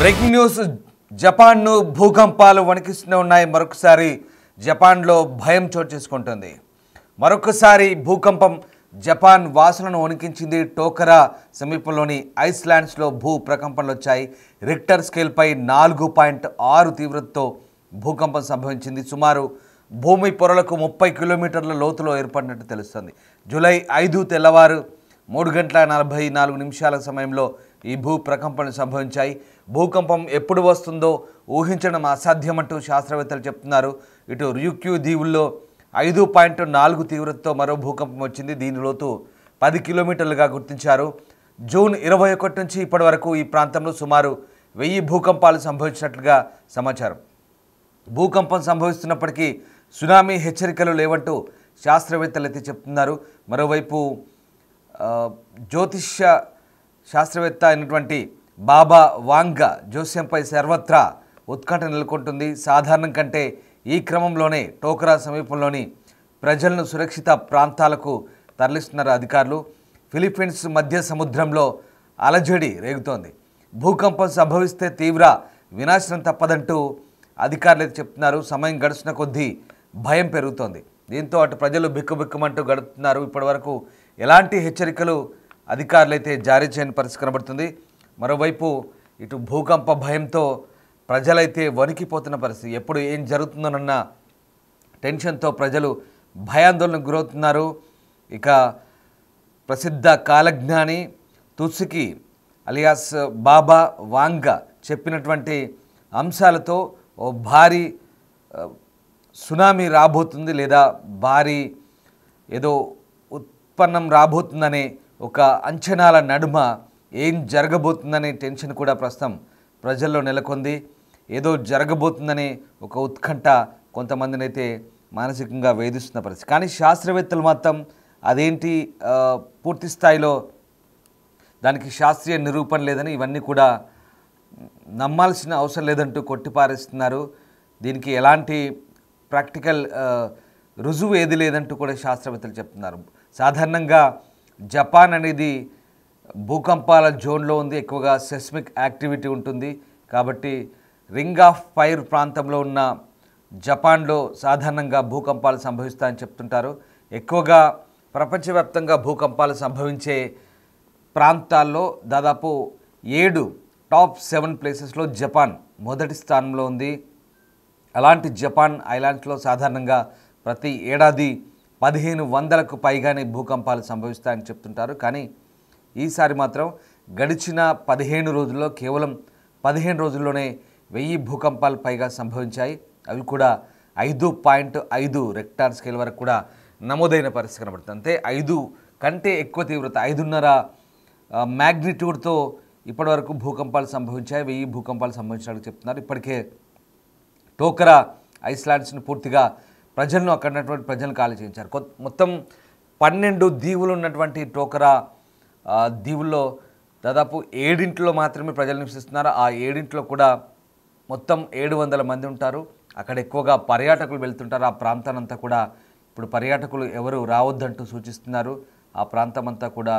Breaking news జపాన్ను భూకంపాలు వణికిస్తూనే ఉన్నాయి. మరొకసారి జపాన్లో భయం చోటు చేసుకుంటుంది. మరొకసారి భూకంపం జపాన్ వాసులను వణికించింది. టోకరా సమీపంలోని ఐస్లాండ్స్లో భూ ప్రకంపనలు వచ్చాయి. రిక్టర్ స్కేల్పై 4.6 తీవ్రతతో భూకంపం సంభవించింది. సుమారు భూమి పొరలకు 30 కిలోమీటర్ల లోతులో ఏర్పడినట్టు తెలుస్తుంది. జూలై 5 తెల్లవారు 3:44 సమయంలో ఈ భూ ప్రకంపనలు సంభవించాయి. భూకంపం ఎప్పుడు వస్తుందో ఊహించడం అసాధ్యమంటూ శాస్త్రవేత్తలు చెప్తున్నారు. ఇటు ర్యూక్యూ దీవుల్లో 5.4 తీవ్రతతో మరో భూకంపం వచ్చింది. దీని లోతు 10 కిలోమీటర్లుగా గుర్తించారు. జూన్ 21 నుంచి ఇప్పటి వరకు ఈ ప్రాంతంలో సుమారు 1000 భూకంపాలు సంభవించినట్లుగా సమాచారం. భూకంపం సంభవిస్తున్నప్పటికీ సునామీ హెచ్చరికలు లేవంటూ శాస్త్రవేత్తలు అయితే చెప్తున్నారు. మరోవైపు జ్యోతిష్య శాస్త్రవేత్త అయినటువంటి బాబా వాంగా జోస్యంపై సర్వత్రా ఉత్కంఠ నెలకొంటుంది. సాధారణం కంటే ఈ క్రమంలోనే టోకరా సమీపంలోని ప్రజలను సురక్షిత ప్రాంతాలకు తరలిస్తున్నారు అధికారులు. ఫిలిప్పీన్స్ మధ్య సముద్రంలో అలజడి రేగుతోంది. భూకంపం సంభవిస్తే తీవ్ర వినాశనం తప్పదంటూ అధికారులు అయితే చెప్తున్నారు. సమయం గడుస్తున్న కొద్దీ భయం పెరుగుతోంది. దీంతో అటు ప్రజలు బిక్కుబిక్కుమంటూ గడుపుతున్నారు. ఇప్పటివరకు ఎలాంటి హెచ్చరికలు అధికారులు అయితే జారీ చేయని పరిస్థితి కనబడుతుంది. మరోవైపు ఇటు భూకంప భయంతో ప్రజలైతే వణికిపోతున్న పరిస్థితి. ఎప్పుడు ఏం జరుగుతుందోనన్న టెన్షన్తో ప్రజలు భయాందోళనకు గురవుతున్నారు. ఇక ప్రసిద్ధ కాలజ్ఞాని తుత్సుకి అలియాస్ బాబా వాంగా చెప్పినటువంటి అంశాలతో ఓ భారీ సునామీ రాబోతుంది లేదా భారీ ఏదో ఉత్పన్నం రాబోతుందనే ఒక అంచనాల నడుమ ఏం జరగబోతుందనే టెన్షన్ కూడా ప్రస్తుతం ప్రజల్లో నెలకొంది. ఏదో జరగబోతుందనే ఒక ఉత్కంఠ కొంతమందిని అయితే మానసికంగా వేధిస్తున్న పరిస్థితి. కానీ శాస్త్రవేత్తలు మాత్రం అదేంటి పూర్తి స్థాయిలో దానికి శాస్త్రీయ నిరూపణ లేదని, ఇవన్నీ కూడా నమ్మాల్సిన అవసరం లేదంటూ కొట్టిపారేస్తున్నారు. దీనికి ఎలాంటి ప్రాక్టికల్ రుజువు ఏది లేదంటూ కూడా శాస్త్రవేత్తలు చెప్తున్నారు. సాధారణంగా జపాన్ అనేది భూకంపాల జోన్లో ఉంది. ఎక్కువగా సెస్మిక్ యాక్టివిటీ ఉంటుంది. కాబట్టి రింగ్ ఆఫ్ ఫైర్ ప్రాంతంలో ఉన్న జపాన్లో సాధారణంగా భూకంపాలు సంభవిస్తాయని చెప్తుంటారు. ఎక్కువగా ప్రపంచవ్యాప్తంగా భూకంపాలు సంభవించే ప్రాంతాల్లో దాదాపు 7 టాప్ 7 ప్లేసెస్లో జపాన్ మొదటి స్థానంలో ఉంది. అలాంటి జపాన్ ఐలాండ్స్లో సాధారణంగా ప్రతి ఏడాది 1500కు పైగానే భూకంపాలు సంభవిస్తాయని చెప్తుంటారు. కానీ ఈసారి మాత్రం గడిచిన 15 రోజుల్లో కేవలం 15 రోజుల్లోనే 1000 భూకంపాలు పైగా సంభవించాయి. అవి కూడా 5.5 రెక్టార్ స్కేల్ వరకు కూడా నమోదైన పరిస్థితి కనబడుతుంది. అంతే 5 కంటే ఎక్కువ తీవ్రత 5.5 మ్యాగ్నిట్యూడ్తో ఇప్పటివరకు భూకంపాలు సంభవించాయి. 1000 భూకంపాలు సంభవించినట్టు చెప్తున్నారు. ఇప్పటికే టోకరా ఐస్లాండ్స్ను పూర్తిగా ప్రజలను అక్కడ ఉన్నటువంటి ప్రజలను ఖాళీ చేయించారు. మొత్తం 12 దీవులు ఉన్నటువంటి టోకరా దీవుల్లో దాదాపు 7 మాత్రమే ప్రజలు నివసిస్తున్నారు. ఆ 7 కూడా మొత్తం 700 మంది ఉంటారు. అక్కడ ఎక్కువగా పర్యాటకులు వెళ్తుంటారు. ఆ ప్రాంతానంతా కూడా ఇప్పుడు పర్యాటకులు ఎవరు రావద్దంటూ సూచిస్తున్నారు. ఆ ప్రాంతం అంతా కూడా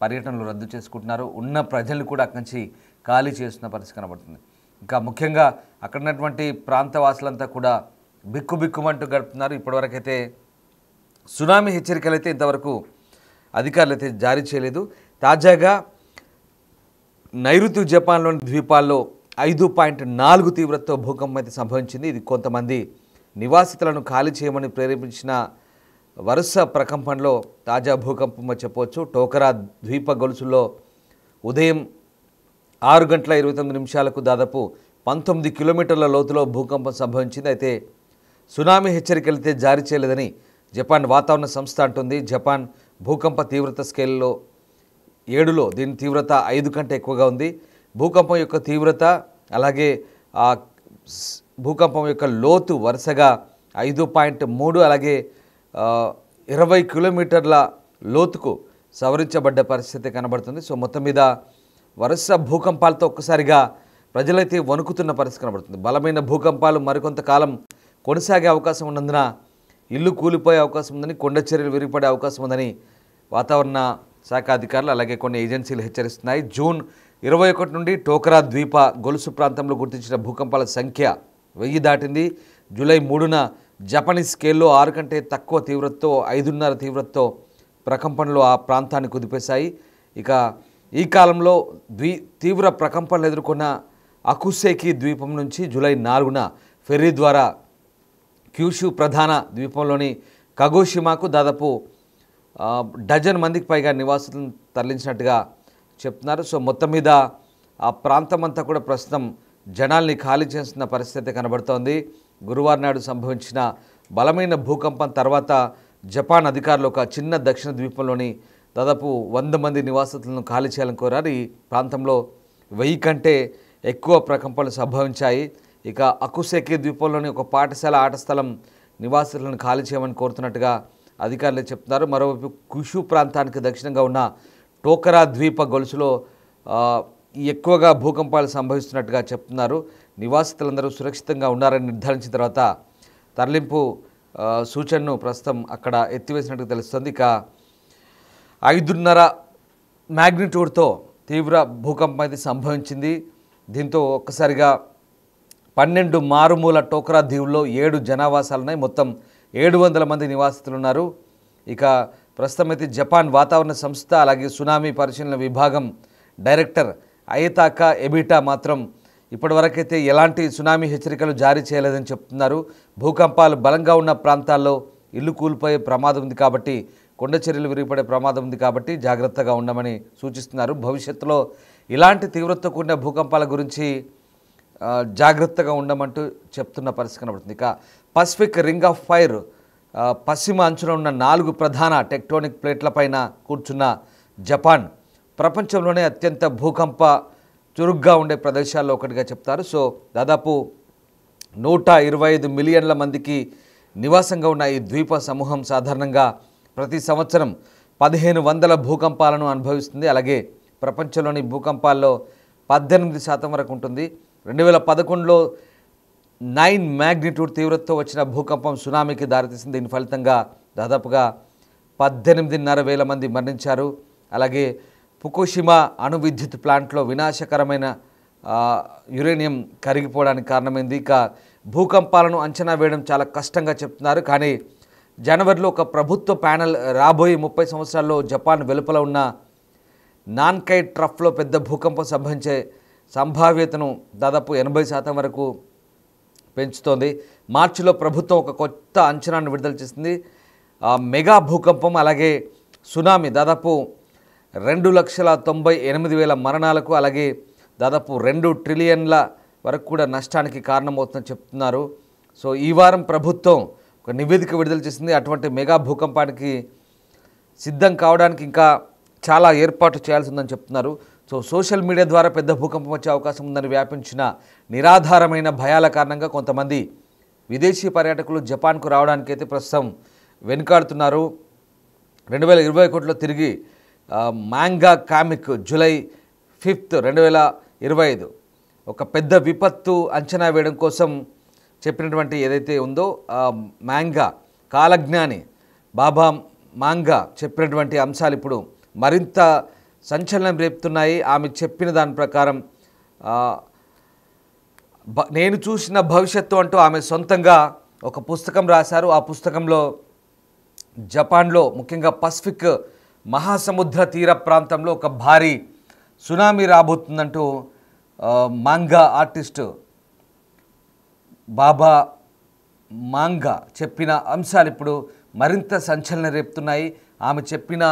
పర్యటనలు రద్దు చేసుకుంటున్నారు. ఉన్న ప్రజలు కూడా అక్కడి నుంచి ఖాళీ చేస్తున్న పరిస్థితి కనబడుతుంది. ఇంకా ముఖ్యంగా అక్కడ ఉన్నటువంటి ప్రాంతవాసులంతా కూడా బిక్కుబిక్కుమంటూ గడుపుతున్నారు. ఇప్పటివరకు అయితే సునామీ హెచ్చరికలు అయితే ఇంతవరకు అధికారులు అయితే జారీ చేయలేదు. తాజాగా నైరుతి జపాన్లోని ద్వీపాల్లో 5.4 తీవ్రతతో భూకంపం అయితే సంభవించింది. ఇది కొంతమంది నివాసితులను ఖాళీ చేయమని ప్రేరేపించిన వరుస ప్రకంపనలో తాజా భూకంపం చెప్పవచ్చు. టోకరా ద్వీప గొలుసులో ఉదయం 6:29 దాదాపు 19 కిలోమీటర్ల లోతులో భూకంపం సంభవించింది. అయితే సునామీ హెచ్చరికలు అయితే జారీ చేయలేదని జపాన్ వాతావరణ సంస్థ అంటుంది. జపాన్ భూకంప తీవ్రత స్కేల్లో 7లో దీని తీవ్రత 5 కంటే ఎక్కువగా ఉంది. భూకంపం యొక్క తీవ్రత అలాగే ఆ భూకంపం యొక్క లోతు వరుసగా 5.3 అలాగే 20 కిలోమీటర్ల లోతుకు సవరించబడ్డ పరిస్థితి కనబడుతుంది. సో మొత్తం మీద వరుస భూకంపాలతో ఒక్కసారిగా ప్రజలైతే వణుకుతున్న పరిస్థితి కనబడుతుంది. బలమైన భూకంపాలు మరికొంతకాలం కొనసాగే అవకాశం ఉన్నందున ఇల్లు కూలిపోయే అవకాశం ఉందని, కొండ చర్యలు విరిగిపడే అవకాశం ఉందని వాతావరణ శాఖ అధికారులు అలాగే కొన్ని ఏజెన్సీలు హెచ్చరిస్తున్నాయి. జూన్ 21 నుండి టోకరా ద్వీప గొలుసు ప్రాంతంలో గుర్తించిన భూకంపాల సంఖ్య 1000 దాటింది. జూలై 3న జపనీస్ స్కేల్లో 6 కంటే తక్కువ తీవ్రతతో 5.5 తీవ్రతతో ప్రకంపనలు ఆ ప్రాంతాన్ని కుదిపేశాయి. ఇక ఈ కాలంలో తీవ్ర ప్రకంపనలు ఎదుర్కొన్న అకుసేకి ద్వీపం నుంచి జూలై 4న ఫెర్రీ ద్వారా క్యూషు ప్రధాన ద్వీపంలోని కగోషిమాకు దాదాపు డజన్ మందికి పైగా నివాసులను తరలించినట్టుగా చెప్తున్నారు. సో మొత్తం మీద ఆ ప్రాంతం అంతా కూడా ప్రస్తుతం జనాల్ని ఖాళీ చేస్తున్న పరిస్థితి కనబడుతోంది. గురువారం నాడు సంభవించిన బలమైన భూకంపం తర్వాత జపాన్ అధికారులు ఒక చిన్న దక్షిణ ద్వీపంలోని దాదాపు 100 మంది నివాసితులను ఖాళీ చేయాలని కోరారు. ఈ ప్రాంతంలో 1000 కంటే ఎక్కువ ప్రకంపనలు సంభవించాయి. ఇక అకుసేకి ద్వీపంలోని ఒక పాఠశాల ఆట స్థలం నివాసితులను ఖాళీ చేయమని కోరుతున్నట్టుగా అధికారులు చెప్తున్నారు. మరోవైపు కుషు ప్రాంతానికి దక్షిణంగా ఉన్న టోకరా ద్వీప గొలుసులో ఎక్కువగా భూకంపాలు సంభవిస్తున్నట్టుగా చెప్తున్నారు. నివాసితులందరూ సురక్షితంగా ఉన్నారని నిర్ధారించిన తర్వాత తరలింపు సూచనను ప్రస్తుతం అక్కడ ఎత్తివేసినట్టు తెలుస్తుంది. ఇక 5.5 మ్యాగ్నిట్యూడ్తో తీవ్ర భూకంపం అయితే సంభవించింది. దీంతో ఒక్కసారిగా 12 మారుమూల టోకరా దీవుల్లో 7 జనావాసాలున్నాయి. మొత్తం 700 మంది నివాసితులు ఉన్నారు. ఇక ప్రస్తుతం అయితే జపాన్ వాతావరణ సంస్థ అలాగే సునామీ పరిశీలన విభాగం డైరెక్టర్ అయతాకా ఎబిటా మాత్రం ఇప్పటివరకైతే ఎలాంటి సునామీ హెచ్చరికలు జారీ చేయలేదని చెప్తున్నారు. భూకంపాలు బలంగా ఉన్న ప్రాంతాల్లో ఇల్లు కూలిపోయే ప్రమాదం ఉంది కాబట్టి, కొండ చర్యలు విరిగిపడే ప్రమాదం ఉంది కాబట్టి జాగ్రత్తగా ఉండమని సూచిస్తున్నారు. భవిష్యత్తులో ఇలాంటి తీవ్రతతో కూడిన భూకంపాల గురించి జాగ్రత్తగా ఉండమంటూ చెప్తున్న పరిస్థితి కనబడుతుంది. ఇక పసిఫిక్ రింగ్ ఆఫ్ ఫైర్ పశ్చిమ అంచున ఉన్న 4 ప్రధాన టెక్టోనిక్ ప్లేట్లపైన కూర్చున్న జపాన్ ప్రపంచంలోనే అత్యంత భూకంప చురుగ్గా ఉండే ప్రదేశాల్లో ఒకటిగా చెప్తారు. సో దాదాపు 125 మిలియన్ల మందికి నివాసంగా ఉన్న ఈ ద్వీప సమూహం సాధారణంగా ప్రతి సంవత్సరం 1500 భూకంపాలను అనుభవిస్తుంది. అలాగే ప్రపంచంలోని భూకంపాల్లో 18% వరకు ఉంటుంది. 2011లో 9 మ్యాగ్నిట్యూడ్ తీవ్రతతో వచ్చిన భూకంపం సునామీకి దారితీసింది. దీని ఫలితంగా దాదాపుగా 18,500 మంది మరణించారు. అలాగే ఫుకుషిమా అణు విద్యుత్ ప్లాంట్లో వినాశకరమైన యురేనియం కరిగిపోవడానికి కారణమైంది. ఇక భూకంపాలను అంచనా వేయడం చాలా కష్టంగా చెప్తున్నారు. కానీ జనవరిలో ఒక ప్రభుత్వ ప్యానెల్ రాబోయే 30 సంవత్సరాల్లో జపాన్ వెలుపల ఉన్న నాన్కై ట్రఫ్లో పెద్ద భూకంపం సంభవించే సంభావ్యతను దాదాపు 80% వరకు పెంచుతోంది. మార్చిలో ప్రభుత్వం ఒక కొత్త అంచనాను విడుదల చేసింది. మెగా భూకంపం అలాగే సునామీ దాదాపు 2,98,000 మరణాలకు అలాగే దాదాపు 2 ట్రిలియన్ల వరకు కూడా నష్టానికి కారణమవుతుందని చెప్తున్నారు. సో ఈ వారం ప్రభుత్వం ఒక నివేదిక విడుదల చేసింది. అటువంటి మెగా భూకంపానికి సిద్ధం కావడానికి ఇంకా చాలా ఏర్పాటు చేయాల్సి ఉందని చెప్తున్నారు. సో సోషల్ మీడియా ద్వారా పెద్ద భూకంపం వచ్చే అవకాశం ఉందని వ్యాపించిన నిరాధారమైన భయాల కారణంగా కొంతమంది విదేశీ పర్యాటకులు జపాన్కు రావడానికి అయితే ప్రస్తుతం వెనుకాడుతున్నారు. 2021లో తిరిగి మ్యాంగా కామిక్ జూలై 5, 2025 ఒక పెద్ద విపత్తు అంచనా వేయడం కోసం చెప్పినటువంటి ఏదైతే ఉందో మ్యాంగా కాలజ్ఞాని బాబా మాంగా చెప్పినటువంటి అంశాలు ఇప్పుడు మరింత సంచలనం రేపుతున్నాయి. ఆమె చెప్పిన దాని ప్రకారం నేను చూసిన భవిష్యత్తు అంటూ ఆమె సొంతంగా ఒక పుస్తకం రాశారు. ఆ పుస్తకంలో జపాన్లో ముఖ్యంగా పసిఫిక్ మహాసముద్ర తీర ప్రాంతంలో ఒక భారీ సునామీ రాబోతుందంటూ మాంగా ఆర్టిస్టు బాబా మాంగా చెప్పిన అంశాలు ఇప్పుడు మరింత సంచలనం రేపుతున్నాయి. ఆమె చెప్పిన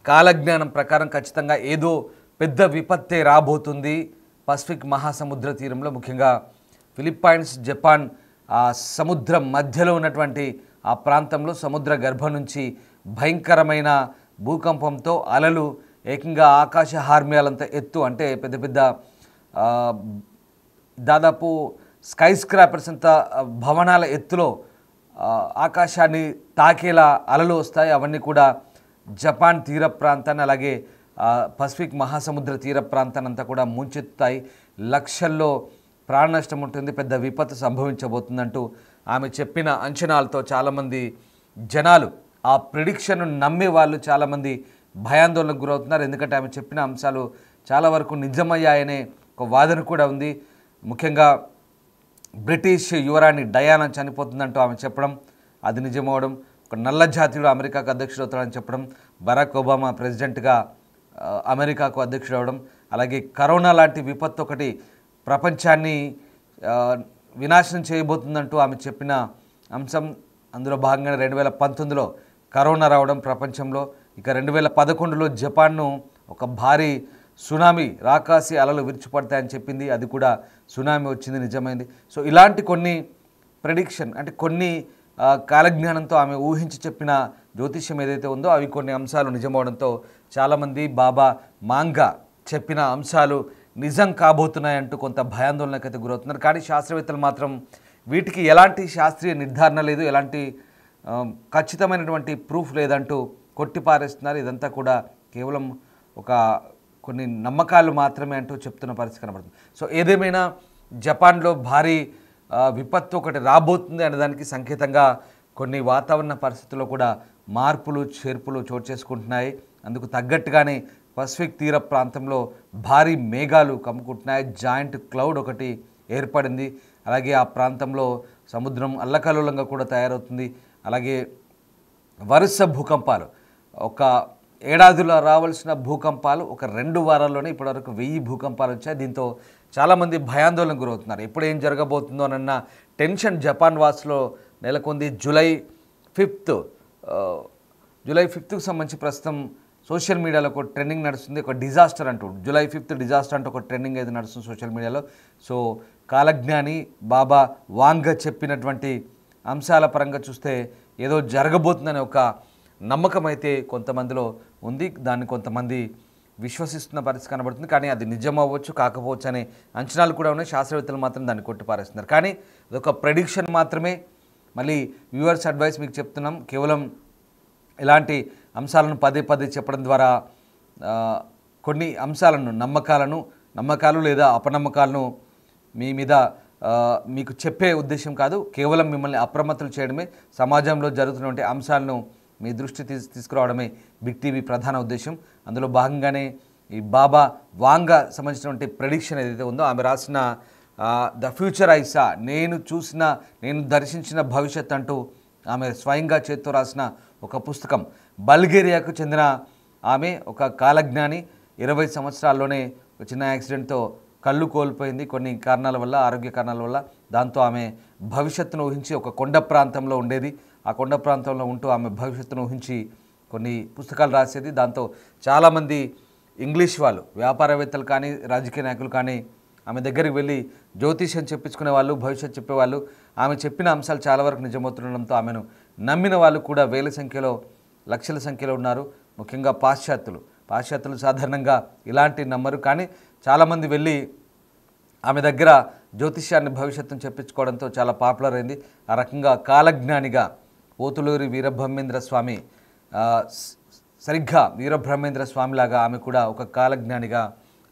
కాలజ్ఞానం ప్రకారం ఖచ్చితంగా ఏదో పెద్ద విపత్తే రాబోతుంది పసిఫిక్ మహాసముద్ర తీరంలో, ముఖ్యంగా ఫిలిప్పైన్స్ జపాన్ ఆ సముద్రం మధ్యలో ఉన్నటువంటి ఆ ప్రాంతంలో సముద్ర గర్భం నుంచి భయంకరమైన భూకంపంతో అలలు ఏకంగా ఆకాశ హార్మ్యాలంత ఎత్తు, అంటే పెద్ద పెద్ద దాదాపు స్కై స్క్రాపర్స్ అంత భవనాల ఎత్తులో ఆకాశాన్ని తాకేలా అలలు వస్తాయి. అవన్నీ కూడా జపాన్ తీర ప్రాంతాన్ని అలాగే పసిఫిక్ మహాసముద్ర తీర ప్రాంతాన్ని అంతా కూడా ముంచెత్తుతాయి. లక్షల్లో ప్రాణ నష్టం ఉంటుంది, పెద్ద విపత్తు సంభవించబోతుందంటూ ఆమె చెప్పిన అంచనాలతో చాలామంది జనాలు ఆ ప్రిడిక్షన్ను నమ్మే వాళ్ళు చాలామంది భయాందోళనకు గురవుతున్నారు. ఎందుకంటే ఆమె చెప్పిన అంశాలు చాలా వరకు నిజమయ్యాయనే ఒక వాదన కూడా ఉంది. ముఖ్యంగా బ్రిటిష్ యువరాణి డయానా చనిపోతుందంటూ ఆమె చెప్పడం, అది నిజమవడం, ఒక నల్ల జాతీయుడు అమెరికాకు అధ్యక్షుడు అవుతాడని చెప్పడం, బరాక్ ఒబామా ప్రెసిడెంట్గా అమెరికాకు అధ్యక్షుడు అవడం, అలాగే కరోనా లాంటి విపత్తు ఒకటి ప్రపంచాన్ని వినాశనం చేయబోతుందంటూ ఆమె చెప్పిన అంశం. అందులో భాగంగా 2019లో కరోనా రావడం ప్రపంచంలో, ఇక 2011లో జపాన్ను ఒక భారీ సునామీ రాకాసి అలలు విరుచుపడతాయని చెప్పింది, అది కూడా సునామీ వచ్చింది, నిజమైంది. సో ఇలాంటి కొన్ని ప్రెడిక్షన్ అంటే కొన్ని కాలజ్ఞానంతో ఆమె ఊహించి చెప్పిన జ్యోతిష్యం ఏదైతే ఉందో అవి కొన్ని అంశాలు నిజమవడంతో చాలామంది బాబా వాంగా చెప్పిన అంశాలు నిజం కాబోతున్నాయంటూ కొంత భయాందోళనకైతే గురవుతున్నారు. కానీ శాస్త్రవేత్తలు మాత్రం వీటికి ఎలాంటి శాస్త్రీయ నిర్ధారణ లేదు, ఎలాంటి ఖచ్చితమైనటువంటి ప్రూఫ్ లేదంటూ కొట్టిపారేస్తున్నారు. ఇదంతా కూడా కేవలం ఒక కొన్ని నమ్మకాలు మాత్రమే అంటూ చెప్తున్న పరిస్థితి కనబడుతుంది. సో ఏదేమైనా జపాన్లో భారీ విపత్తు ఒకటి రాబోతుంది అనే దానికి సంకేతంగా కొన్ని వాతావరణ పరిస్థితుల్లో కూడా మార్పులు చేర్పులు చోటు చేసుకుంటున్నాయి. అందుకు తగ్గట్టుగానే పసిఫిక్ తీర ప్రాంతంలో భారీ మేఘాలు కమ్ముకుంటున్నాయి, జాయింట్ క్లౌడ్ ఒకటి ఏర్పడింది. అలాగే ఆ ప్రాంతంలో సముద్రం అల్లకల్లోలంగా కూడా తయారవుతుంది. అలాగే వరుస భూకంపాలు, ఒక ఏడాదిలో రావాల్సిన భూకంపాలు ఒక 2 వారాల్లోనే ఇప్పటివరకు 1000 భూకంపాలు వచ్చాయి. దీంతో చాలామంది భయాందోళనకు గురవుతున్నారు. ఎప్పుడు ఏం జరగబోతుందో అన్న టెన్షన్ జపాన్ వాసులో నెలకొంది. జూలై 5కు సంబంధించి ప్రస్తుతం సోషల్ మీడియాలో ఒక ట్రెండింగ్ నడుస్తుంది. ఒక డిజాస్టర్ అంటూ జూలై 5 డిజాస్టర్ అంటూ ఒక ట్రెండింగ్ అయితే నడుస్తుంది సోషల్ మీడియాలో. సో కాలజ్ఞాని బాబా వాంగ చెప్పినటువంటి అంశాల పరంగా చూస్తే ఏదో జరగబోతుందనే ఒక నమ్మకం అయితే కొంతమందిలో ఉంది. దాన్ని కొంతమంది విశ్వసిస్తున్న పరిస్థితి కనబడుతుంది. కానీ అది నిజం అవ్వచ్చు కాకపోవచ్చు అనే అంచనాలు కూడా ఉన్నాయి. శాస్త్రవేత్తలు మాత్రం దాన్ని కొట్టిపారేస్తున్నారు. కానీ అదొక ప్రెడిక్షన్ మాత్రమే. మళ్ళీ వ్యూవర్స్ అడ్వైస్ మీకు చెప్తున్నాం, కేవలం ఇలాంటి అంశాలను పదే పదే చెప్పడం ద్వారా కొన్ని అంశాలను నమ్మకాలు లేదా అపనమ్మకాలను మీ మీద మీకు చెప్పే ఉద్దేశం కాదు, కేవలం మిమ్మల్ని అప్రమత్తులు చేయడమే, సమాజంలో జరుగుతున్నటువంటి అంశాలను మీ దృష్టి తీసుకురావడమే బిగ్ టీవీ ప్రధాన ఉద్దేశం. అందులో భాగంగానే ఈ బాబా వాంగా సంబంధించినటువంటి ప్రెడిక్షన్ ఏదైతే ఉందో ఆమె రాసిన ద ఫ్యూచర్ ఐసా, నేను దర్శించిన భవిష్యత్ అంటూ ఆమె స్వయంగా చేత్తో రాసిన ఒక పుస్తకం. బల్గేరియాకు చెందిన ఆమె ఒక కాలజ్ఞాని. 20 సంవత్సరాల్లోనే ఒక చిన్న యాక్సిడెంట్తో కళ్ళు కోల్పోయింది కొన్ని కారణాల వల్ల, ఆరోగ్య కారణాల వల్ల. దాంతో ఆమె భవిష్యత్తును ఊహించి ఒక కొండ ప్రాంతంలో ఉండేది. ఆ కొండ ప్రాంతంలో ఉంటూ ఆమె భవిష్యత్తును ఊహించి కొన్ని పుస్తకాలు రాసేది. దాంతో చాలామంది ఇంగ్లీష్ వాళ్ళు, వ్యాపారవేత్తలు కానీ రాజకీయ నాయకులు కానీ ఆమె దగ్గరికి వెళ్ళి జ్యోతిష్యం చెప్పించుకునే వాళ్ళు, భవిష్యత్తు చెప్పేవాళ్ళు. ఆమె చెప్పిన అంశాలు చాలా వరకు నిజమవుతుండడంతో ఆమెను నమ్మిన వాళ్ళు కూడా వేల సంఖ్యలో, లక్షల సంఖ్యలో ఉన్నారు. ముఖ్యంగా పాశ్చాత్యులు సాధారణంగా ఇలాంటి నమ్మరు. కానీ చాలామంది వెళ్ళి ఆమె దగ్గర జ్యోతిష్యాన్ని, భవిష్యత్తును చెప్పించుకోవడంతో చాలా పాపులర్ అయింది. ఆ రకంగా కాలజ్ఞానిగా పోతులూరి వీరబ్రహ్మేంద్ర స్వామి, సరిగ్గా వీరబ్రహ్మేంద్ర స్వామిలాగా ఆమె కూడా ఒక కాలజ్ఞానిగా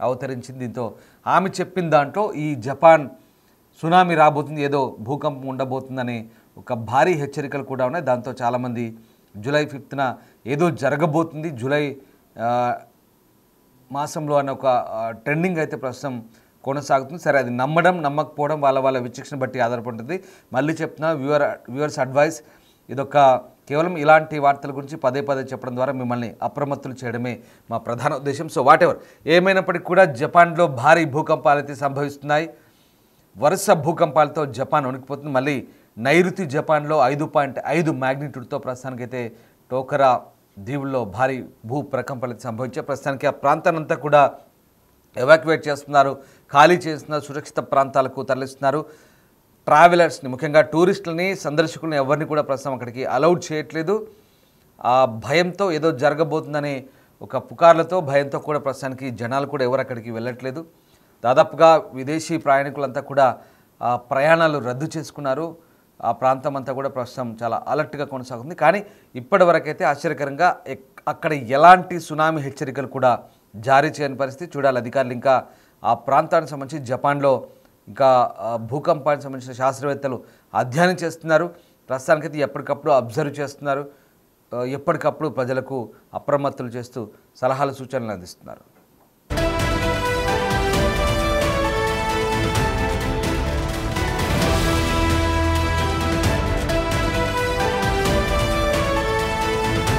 అవతరించింది. దీంతో ఆమె చెప్పిన దాంట్లో ఈ జపాన్ సునామీ రాబోతుంది, ఏదో భూకంపం ఉండబోతుందని ఒక భారీ హెచ్చరికలు కూడా ఉన్నాయి. దాంతో చాలామంది జూలై 5న ఏదో జరగబోతుంది జూలై మాసంలో అనే ఒక ట్రెండింగ్ అయితే ప్రస్తుతం కొనసాగుతుంది. సరే, అది నమ్మకపోవడం వాళ్ళ విచక్షణ బట్టి ఆధారపడుతుంది. మళ్ళీ చెప్తున్నా, వ్యూవర్స్ అడ్వైస్, ఇదొక కేవలం ఇలాంటి వార్తల గురించి పదే పదే చెప్పడం ద్వారా మిమ్మల్ని అప్రమత్తులు చేయడమే మా ప్రధాన ఉద్దేశం. సో వాటెవర్ ఏమైనప్పటికీ కూడా జపాన్లో భారీ భూకంపాలు అయితే సంభవిస్తున్నాయి. వరుస భూకంపాలతో జపాన్ వణికిపోతుంది. మళ్ళీ నైరుతి జపాన్లో 5.5 మ్యాగ్నిట్యూడ్తో ప్రస్తుతానికైతే టోకరా దీవుల్లో భారీ భూ ప్రకంపనలు సంభవించాయి. ప్రస్తుతానికి ఆ ప్రాంతానంతా కూడా ఎవాక్యువేట్ చేస్తున్నారు, ఖాళీ చేస్తున్నారు, సురక్షిత ప్రాంతాలకు తరలిస్తున్నారు. ట్రావెలర్స్ని, ముఖ్యంగా టూరిస్టులని, సందర్శకులను ఎవరిని కూడా ప్రస్తుతం అక్కడికి అలౌడ్ చేయట్లేదు. ఆ భయంతో, ఏదో జరగబోతుందనే ఒక పుకార్లతో, భయంతో కూడా ప్రస్తుతానికి జనాలు కూడా ఎవరు అక్కడికి వెళ్ళట్లేదు. దాదాపుగా విదేశీ ప్రయాణికులంతా కూడా ప్రయాణాలు రద్దు చేసుకున్నారు. ఆ ప్రాంతం అంతా కూడా ప్రస్తుతం చాలా అలర్ట్గా కొనసాగుతుంది. కానీ ఇప్పటివరకైతే ఆశ్చర్యకరంగా అక్కడ ఎలాంటి సునామీ హెచ్చరికలు కూడా జారీ చేయని పరిస్థితి. చూడాలి, అధికారులు ఇంకా ఆ ప్రాంతానికి సంబంధించి జపాన్లో ఇంకా భూకంపానికి సంబంధించిన శాస్త్రవేత్తలు అధ్యయనం చేస్తున్నారు. ప్రస్తుతానికైతే ఎప్పటికప్పుడు అబ్జర్వ్ చేస్తున్నారు, ఎప్పటికప్పుడు ప్రజలకు అప్రమత్తులు చేస్తూ సలహాలు సూచనలు అందిస్తున్నారు.